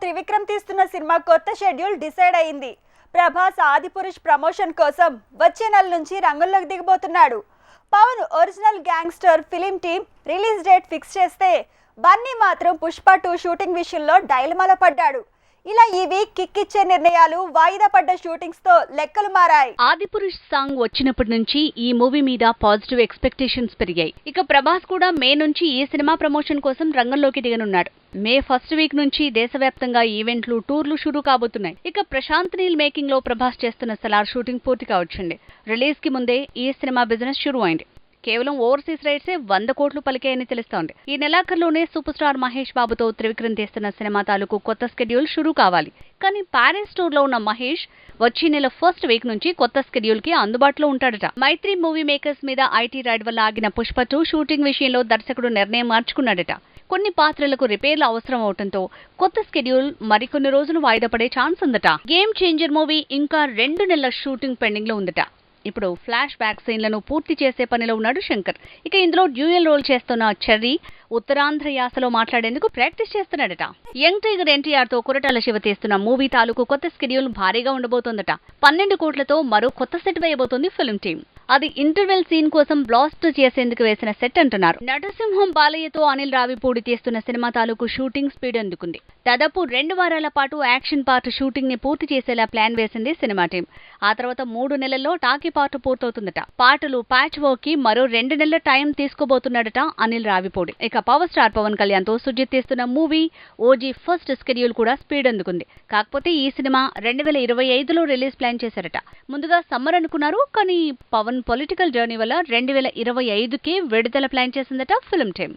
త్రివిక్రమ్ తీస్తున్న సినిమా కొత్త schedule decide అయింది. ప్రభాస్ ఆదిపురుష్ ప్రమోషన్ కోసం వచ్చే నెల నుంచి రంగంలోకి దిగబోతున్నాడు. Pawan original gangster film team release date fix చేస్తే బన్నీ మాత్రం పుష్ప 2 షూటింగ్ విషయంలో డైలమాలో పడ్డాడు. ఇలా ఈ వీక్ కిక్ ఇచ్చే నిర్ణయాలు, వాయిదా పడ్డ షూటింగ్స్ తో లెక్కలు మారాయి. ఆదిపురుష్ సాంగ్ వచ్చినప్పటి నుంచి ఈ మూవీ మీద పాజిటివ్ ఎక్స్పెక్టేషన్స్ పెరిగాయి. ఇక ప్రభాస్ కూడా మే నుంచి ఈ సినిమా ప్రమోషన్ కోసం రంగంలోకి దిగనున్నాడు. మే ఫస్ట్ వీక్ నుంచి దేశవ్యాప్తంగా ఈవెంట్లు, టూర్లు షురూ కాబోతున్నాయి. ఇక ప్రశాంత్ నీల్ మేకింగ్ లో ప్రభాస్ చేస్తున్న సలార్ షూటింగ్ పూర్తి కావచ్చింది. రిలీజ్ కి ముందే ఈ సినిమా బిజినెస్ షురూ అయింది. కేవలం ఓవర్సీస్ రైట్సే 100 కోట్లు పలికాయని తెలుస్తోంది. ఈ నెలాఖరులోనే సూపర్ స్టార్ మహేష్ బాబుతో త్రివిక్రమ్ తీస్తున్న సినిమా తాలూకు కొత్త షెడ్యూల్ షురూ కావాలి. కానీ ప్యారిస్ టూర్ లో ఉన్న మహేష్ వచ్చే నెల ఫస్ట్ వీక్ నుంచి కొత్త షెడ్యూల్ కి అందుబాటులో ఉంటాడట. మైత్రి మూవీ మేకర్స్ మీద ఐటీ రైడ్ వల్ల ఆగిన పుష్ప 2 షూటింగ్ విషయంలో దర్శకుడు నిర్ణయం మార్చుకున్నాడట. కొన్ని పాత్రలకు రిపేర్లు అవసరం అవడంతో కొత్త షెడ్యూల్ మరికొన్ని రోజులు వాయిదా పడే ఛాన్స్ ఉందట. గేమ్ చేంజర్ మూవీ ఇంకా 2 నెలల షూటింగ్ పెండింగ్ లో ఉందట. ఇప్పుడు ఫ్లాష్ బ్యాక్ సీన్లను పూర్తి చేసే పనిలో ఉన్నాడు శంకర్. ఇక ఇందులో డ్యూయల్ రోల్ చేస్తున్న చెర్రీ ఉత్తరాంధ్ర యాసలో మాట్లాడేందుకు ప్రాక్టీస్ చేస్తున్నాడట. యంగ్ టైగర్ ఎన్టీఆర్ తో కొరటాల శివ తీస్తున్న మూవీ తాలూకు కొత్త షెడ్యూల్ భారీగా ఉండబోతోందట. 12 కోట్లతో మరో కొత్త సెట్ వేయబోతోంది ఫిల్మ్ టీం. అది ఇంటర్వెల్ సీన్ కోసం బ్లాస్ట్ చేసేందుకు వేసిన సెట్ అంటున్నారు. నటసింహం బాలయ్యతో అనిల్ రావిపూడి తీస్తున్న సినిమా తాలూకు షూటింగ్ స్పీడ్ అందుకుంది. దాదాపు 2 వారాల పాటు యాక్షన్ పార్ట్ షూటింగ్ ని పూర్తి చేసేలా ప్లాన్ వేసింది సినిమా టీం. ఆ తర్వాత 3 నెలల్లో టాకీ పార్ట్ పూర్తవుతుందట. పాటలు ప్యాచ్ వర్క్ కి మరో 2 నెలల టైం తీసుకోబోతున్నాడట అనిల్ రావిపూడి. ఇక పవర్ స్టార్ పవన్ కళ్యాణ్ తో సుజిత్ తీస్తున్న మూవీ ఓజీ ఫస్ట్ షెడ్యూల్ కూడా స్పీడ్ అందుకుంది. కాకపోతే ఈ సినిమా 2025లో రిలీజ్ ప్లాన్ చేశారట. ముందుగా సమ్మర్ అనుకున్నారు, కానీ పవన్ పొలిటికల్ జర్నీ వల్ల 2025కి విడుదల ప్లాన్ చేసిందట ఫిల్మ్ టీం.